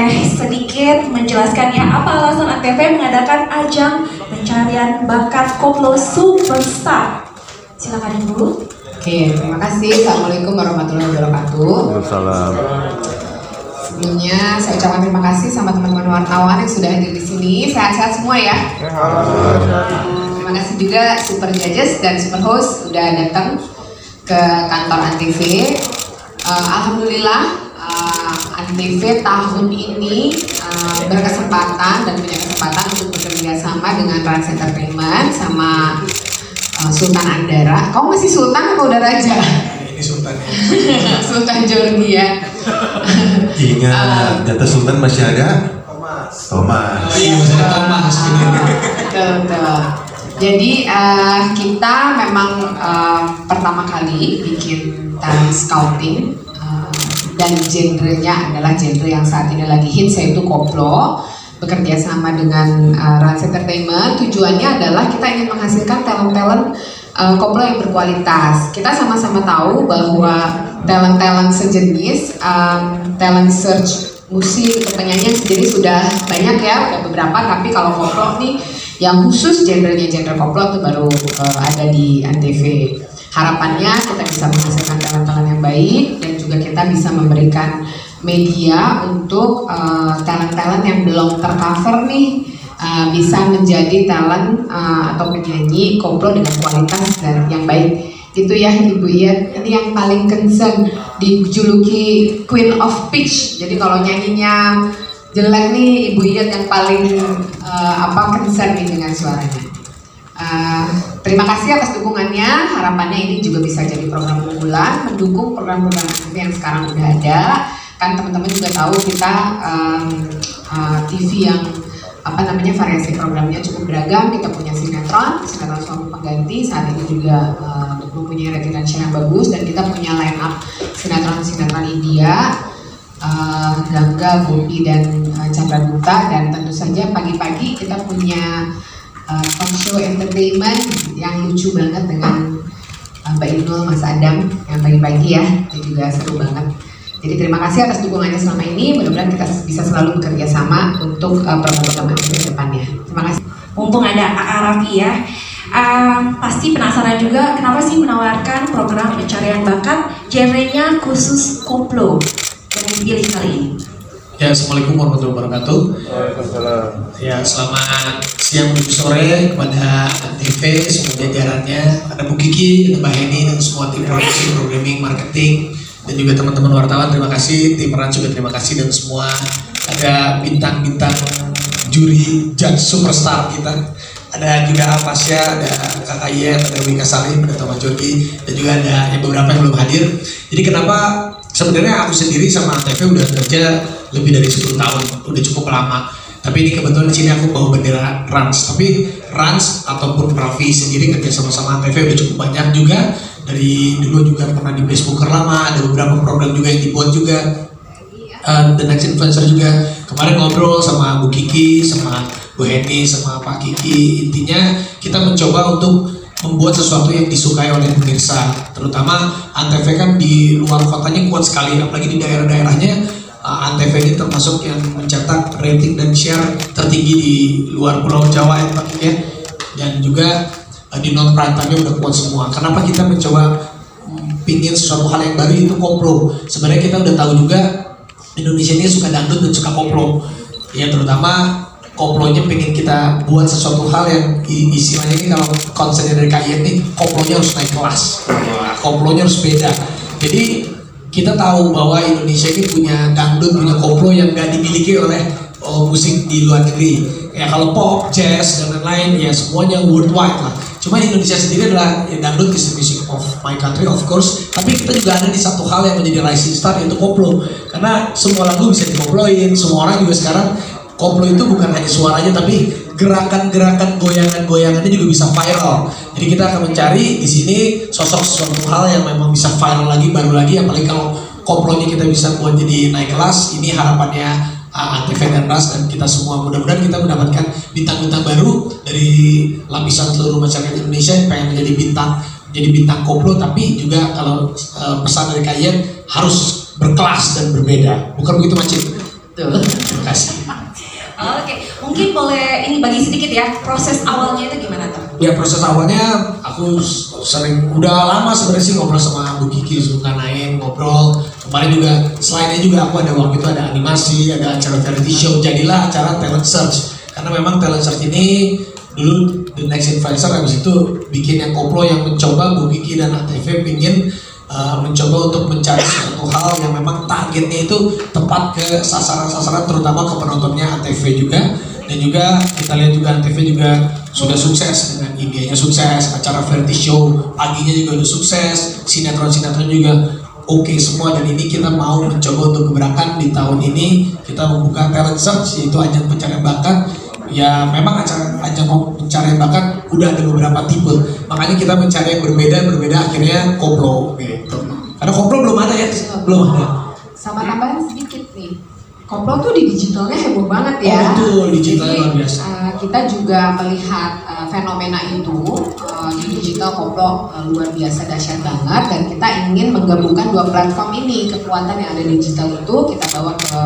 boleh sedikit menjelaskan ya apa alasan Antv mengadakan ajang pencarian bakat koplo superstar? Silakan Ibu. Oke, terima kasih. Assalamualaikum warahmatullahi wabarakatuh. Waalaikumsalam. Sebelumnya saya ucapkan terima kasih sama teman-teman wartawan yang sudah hadir di sini. Sehat-sehat semua ya. Terima kasih juga Super Judges dan Super Host sudah datang ke kantor Antv. Alhamdulillah Antv tahun ini berkesempatan dan punya kesempatan untuk bekerja sama dengan Rans Entertainment sama Sultan Andara. Kamu masih Sultan atau udah Raja? Ini Sultan. Sultan Jordi ya. Ingat, jatah Sultan masih ada? Thomas. Iya, masih ada Thomas. Betul. Jadi kita memang pertama kali bikin talent scouting dan genrenya adalah genre yang saat ini lagi hits, yaitu koplo. Bekerja sama dengan Rans Entertainment, tujuannya adalah kita ingin menghasilkan talent-talent koplo yang berkualitas. Kita sama-sama tahu bahwa talent-talent sejenis, talent search musik atau penyanyi sendiri sudah banyak ya, udah beberapa. Tapi kalau koplo nih, yang khusus genrenya genre koplo itu baru ada di Antv. Harapannya kita bisa menghasilkan talent-talent yang baik dan juga kita bisa memberikan media untuk talent-talent yang belum tercover nih bisa menjadi talent atau penyanyi koplo dengan kualitas dan yang baik gitu ya Ibu ya. Ini yang paling concern, dijuluki Queen of Pitch. Jadi kalau nyanyinya jelek nih Ibu Iyet yang paling concern nih dengan suaranya. Terima kasih atas dukungannya. Harapannya ini juga bisa jadi program unggulan, mendukung program-program yang sekarang udah ada. Kan teman-teman juga tahu kita TV yang variasi programnya cukup beragam. Kita punya sinetron Suami Pengganti, saat ini juga mempunyai rating dan share yang bagus, dan kita punya line up sinetron India, Gangga, Bobi dan Chandra Duta, dan tentu saja pagi-pagi kita punya talk show entertainment yang lucu banget dengan Mbak Inul, Mas Adam yang pagi-pagi ya, itu juga seru banget. Jadi terima kasih atas dukungannya selama ini. Mudah-mudahan kita bisa selalu bekerja sama untuk program-program ke depannya. Terima kasih. Mumpung ada Arafi ya, pasti penasaran juga kenapa sih menawarkan program pencarian bakat genrenya khusus koplo yang dipilih kali ini? Ya, Assalamualaikum warahmatullahi wabarakatuh. Waalaikumsalam. Ya, selamat siang menuju sore kepada Antv, semua jajarannya, ada Bu Kiki, ada Mbak Heni, dan semua tim produksi, programming, marketing, dan juga teman-teman wartawan. Terima kasih, tim Rans juga terima kasih, dan semua ada bintang-bintang juri judge superstar kita. Ada juga Alfasya, ada Kakak Yet, ada Wika Salim, ada Thomas Jordi, dan juga ada yang beberapa yang belum hadir. Jadi kenapa sebenarnya aku sendiri sama Antv udah kerja lebih dari 10 tahun, udah cukup lama. Tapi ini kebetulan di sini aku bawa bendera Rans. Tapi Rans ataupun Raffi sendiri kerja sama-sama Antv udah cukup banyak juga. Dari dulu juga pernah di Facebooker lama, ada beberapa program juga yang dibuat juga. The Next Influencer juga kemarin ngobrol sama Bu Kiki, sama Bu Heni, sama Pak Kiki. Intinya kita mencoba untuk membuat sesuatu yang disukai oleh pemirsa. Terutama Antv kan di luar kotanya kuat sekali, apalagi di daerah-daerahnya. Antv ini termasuk yang mencetak rating dan share tertinggi di luar Pulau Jawa ya Pak Kiki ya. Dan juga di non prime time udah kuat semua. Kenapa kita mencoba pingin sesuatu hal yang baru itu koplo? Sebenarnya kita udah tahu juga Indonesia ini suka dangdut dan suka koplo. Ya terutama koplonya pengen kita buat sesuatu hal yang istilahnya ini kalau konsepnya dari KIN nih, koplonya harus naik kelas. Koplonya harus beda. Jadi kita tahu bahwa Indonesia ini punya dangdut, punya koplo yang gak dimiliki oleh musik di luar negeri. Ya kalau pop, jazz dan lain-lain ya semuanya worldwide lah. Cuma Indonesia sendiri adalah dangdut is the music of my country of course. Tapi kita juga ada di satu hal yang menjadi rising star yaitu koplo. Karena semua lagu bisa dikoploin, semua orang juga sekarang koplo itu bukan hanya suaranya tapi gerakan-gerakan goyangan-goyangannya juga bisa viral. Jadi kita akan mencari di sini sosok sesuatu hal yang memang bisa viral lagi, baru lagi. Apalagi kalau koplonya kita bisa buat jadi naik kelas. Ini harapannya Antv dan Rans dan kita semua. Mudah-mudahan kita mendapatkan bintang-bintang baru dari lapisan seluruh masyarakat Indonesia yang pengen menjadi bintang koplo. Tapi juga kalau pesan dari kalian harus berkelas dan berbeda. Bukan begitu Macit? Betul. kasih. Oke, mungkin boleh ini bagi sedikit ya, proses awalnya itu gimana tuh? Ya proses awalnya aku sering udah lama sebenarnya sih ngobrol sama Bu Kiki Zulkarnain, ngobrol kemarin juga. Selainnya juga aku ada waktu itu ada animasi, ada acara variety show, jadilah acara talent search. Karena memang talent search ini dulu The Next Influencer, habis itu bikin yang koplo yang mencoba Bu Kiki dan ATV pingin mencoba untuk mencari suatu hal yang memang targetnya itu tepat ke sasaran-sasaran, terutama ke penontonnya ATV juga. Dan juga kita lihat juga ATV juga sudah sukses dengan idenya sukses, acara variety show paginya juga udah sukses, sinetron-sinetron juga oke semua. Dan ini kita mau mencoba untuk gebrakan di tahun ini, kita membuka talent search, yaitu ajang pencarian bakat. Ya memang ajang pencarian bakat udah ada beberapa tipe, makanya kita mencari yang berbeda akhirnya koplo gitu. Karena koplo belum ada ya, belum ada. Sama tambahan sedikit nih, koplo tuh di digitalnya heboh banget ya. Oh betul, digitalnya luar biasa. Kita juga melihat fenomena itu di digital koplo luar biasa dahsyat banget, dan kita ingin menggabungkan dua platform ini. Kekuatan yang ada di digital itu kita bawa ke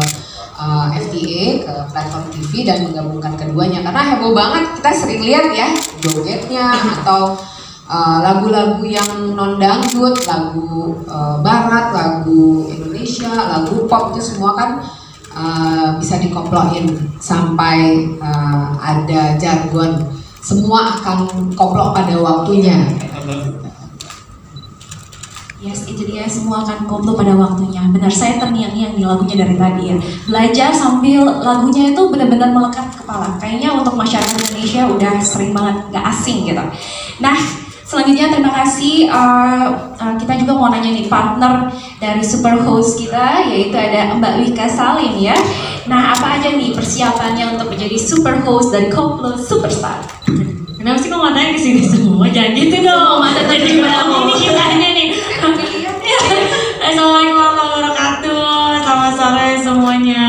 FTA, ke platform TV, dan menggabungkan keduanya karena heboh banget. Kita sering lihat ya jogetnya atau lagu-lagu yang non dangdut, lagu barat, lagu Indonesia, lagu pop, itu semua kan bisa dikoploin sampai ada jargon. Semua akan koplo pada waktunya. Yes, itu dia, semua akan koplo pada waktunya. Benar, saya terngiang-ngiang nih lagunya dari tadi ya. Belajar sambil lagunya itu benar-benar melekat di kepala. Kayaknya untuk masyarakat Indonesia udah sering banget gak asing gitu. Nah, selanjutnya terima kasih. Kita juga mau nanya nih partner dari super host kita, yaitu ada Mbak Wika Salim ya. Nah, apa aja nih persiapannya untuk menjadi super host dari Koplo Superstar? Kenapa sih kok matanya kesini semua? Jangan gitu dong, mata jadi ini kitanya nih. Assalamualaikum warahmatullahi wabarakatuh, selamat sore semuanya.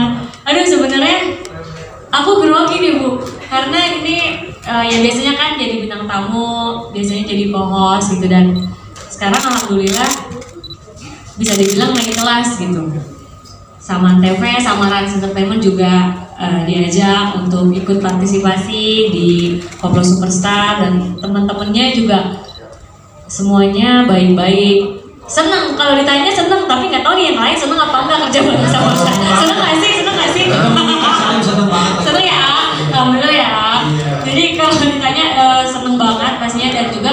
Aduh, sebenarnya aku grogi nih Bu, karena ini ya biasanya kan jadi bintang tamu, biasanya jadi co-host gitu, dan sekarang alhamdulillah bisa dibilang naik kelas gitu. Sama TV, sama Rans Entertainment juga diajak untuk ikut partisipasi di Koplo Superstar, dan teman-temannya juga semuanya baik-baik. Seneng, kalau ditanya seneng, tapi nggak tahu nih yang lain seneng apa enggak kerja bareng sama saya. Seneng nggak sih? Seneng nggak sih? Seneng ya, alhamdulillah ya. Jadi kalau ditanya seneng banget pastinya, dan juga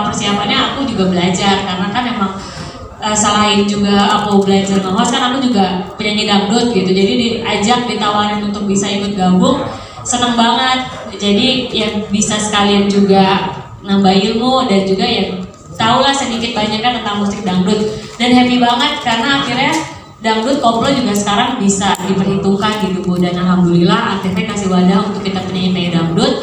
persiapannya aku juga belajar, karena kan emang selain juga aku belajar nge-host, kan aku juga penyanyi dangdut gitu. Jadi diajak, ditawarin untuk bisa ikut gabung, seneng banget. Jadi yang bisa sekalian juga nambah ilmu, dan juga yang tahulah sedikit banyak kan tentang musik dangdut. Dan happy banget karena akhirnya dangdut koplo juga sekarang bisa diperhitungkan gitu Bu. Dan alhamdulillah ATV kasih wadah untuk kita penyanyi dangdut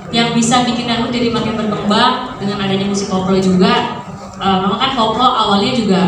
yang bisa bikin dangdut jadi makin berkembang dengan adanya musik koplo juga. Memang kan koplo awalnya juga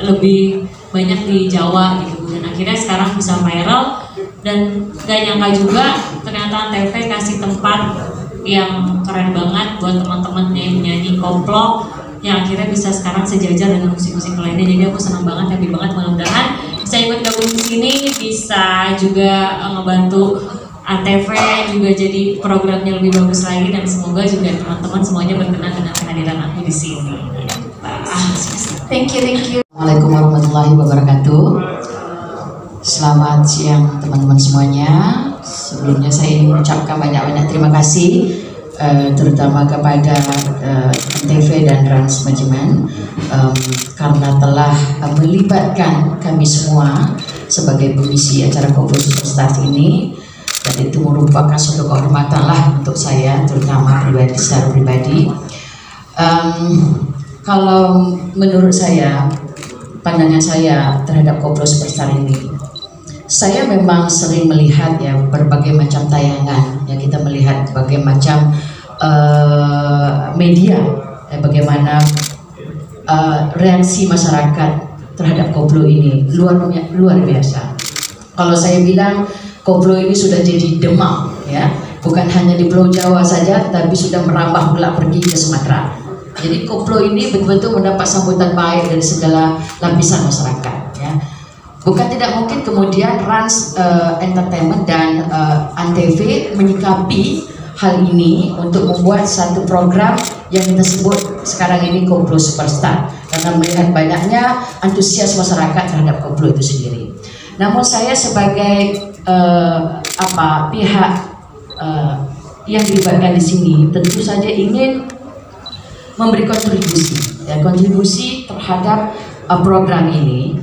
lebih banyak di Jawa gitu Bu, dan akhirnya sekarang bisa viral. Dan gak nyangka juga ternyata ATV kasih tempat yang keren banget buat teman-teman yang nyanyi koplo, yang akhirnya bisa sekarang sejajar dengan musik-musik lainnya. Jadi aku senang banget, happy banget, mudah-mudahan bisa ikut gabung di sini, bisa juga ngebantu ATV juga jadi programnya lebih bagus lagi, dan semoga juga teman-teman semuanya berkenan dengan kehadiran aku di sini. Thank you. Assalamualaikum warahmatullahi wabarakatuh. Selamat siang teman-teman semuanya. Sebelumnya saya ingin mengucapkan banyak-banyak terima kasih, terutama kepada TV dan Rans Manajemen karena telah melibatkan kami semua sebagai pengisi acara Koplo Superstar ini, dan itu merupakan suatu kehormatan lah untuk saya, terutama secara pribadi. Kalau menurut saya, pandangan saya terhadap Koplo Superstar ini, saya memang sering melihat ya berbagai macam tayangan, ya kita melihat berbagai macam media, bagaimana reaksi masyarakat terhadap koplo ini luar biasa. Kalau saya bilang koplo ini sudah jadi demam, ya, bukan hanya di Pulau Jawa saja, tapi sudah merambah pula pergi ke Sumatera. Jadi koplo ini betul-betul mendapat sambutan baik dari segala lapisan masyarakat, ya. bukan tidak mungkin kemudian Rans Entertainment dan Antv menyikapi hal ini untuk membuat satu program yang kita sebut sekarang ini Koplo Superstar, karena melihat banyaknya antusias masyarakat terhadap koplo itu sendiri. Namun saya sebagai pihak yang dilibatkan di sini tentu saja ingin memberi kontribusi terhadap program ini,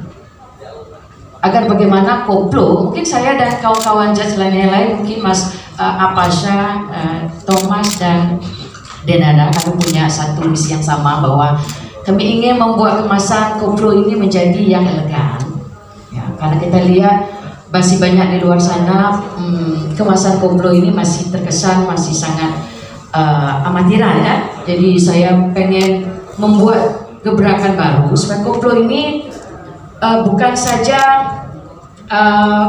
agar bagaimana koplo, mungkin saya dan kawan-kawan judge lain-lain, mungkin Mas Apasha, Thomas dan Denada, kami punya satu misi yang sama, bahwa kami ingin membuat kemasan koplo ini menjadi yang elegan. Ya, karena kita lihat masih banyak di luar sana kemasan koplo ini masih terkesan masih sangat amatiran ya. Jadi saya pengen membuat gebrakan baru supaya koplo ini bukan saja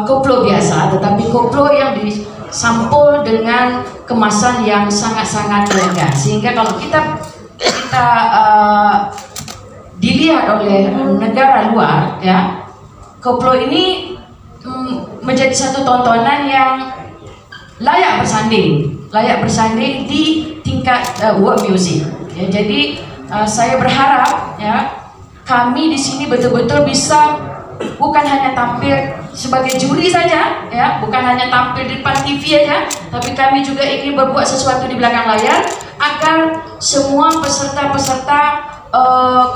koplo biasa, tetapi koplo yang disampul dengan kemasan yang sangat-sangat elegan, sehingga kalau kita dilihat oleh negara luar ya, koplo ini menjadi satu tontonan yang layak bersanding di tingkat world music ya. Jadi saya berharap ya, kami di sini betul-betul bisa bukan hanya tampil sebagai juri saja ya, bukan hanya tampil di depan TV aja, tapi kami juga ingin berbuat sesuatu di belakang layar agar semua peserta-peserta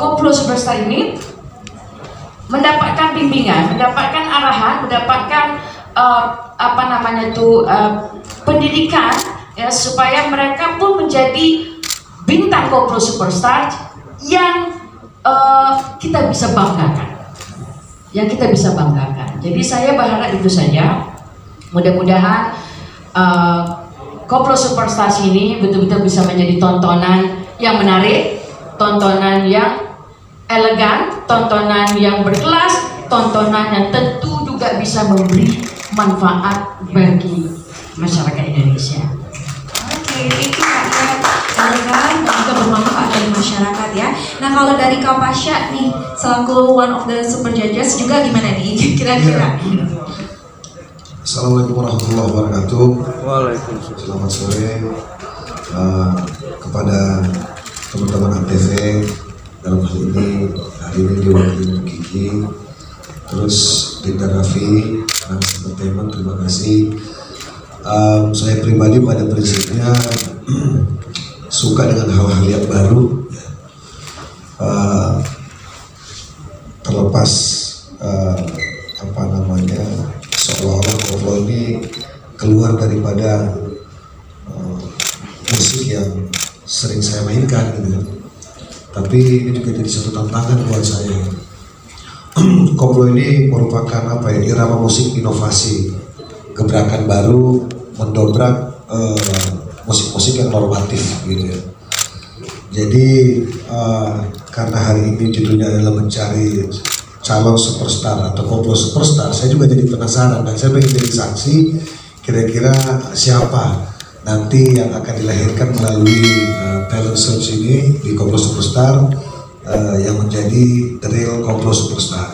Koplo Superstar ini mendapatkan bimbingan, mendapatkan arahan, mendapatkan pendidikan ya, supaya mereka pun menjadi bintang Koplo Superstar yang kita bisa banggakan. Jadi saya berharap itu saja. Mudah-mudahan Koplo Superstar ini betul-betul bisa menjadi tontonan yang menarik, tontonan yang elegan, tontonan yang berkelas, tontonan yang tentu juga bisa memberi manfaat bagi masyarakat Indonesia. Oke, itu elegan dan juga bermanfaat bagi masyarakat ya. Nah, kalau dari Kak Pasha nih selaku one of the super judges juga gimana nih kira-kira? Assalamualaikum warahmatullahi wabarakatuh. Waalaikumsalam. Selamat sore kepada teman-teman Antv, dalam hal ini hari ini diwakili Kiki, terus Dinda Raffi, Rans Entertainment, terima kasih. Saya pribadi pada prinsipnya suka dengan hal-hal yang baru, terlepas seolah-olah koplo ini keluar daripada musik yang sering saya mainkan gitu. Tapi ini juga jadi satu tantangan buat saya. Koplo ini merupakan irama musik inovasi, gebrakan baru, mendobrak musik-musik yang normatif gitu ya. Jadi karena hari ini judulnya adalah mencari calon superstar atau koplo superstar, saya juga jadi penasaran dan saya pengen jadi saksi kira-kira siapa nanti yang akan dilahirkan melalui talent search ini di Koplo Superstar yang menjadi the real Koplo Superstar.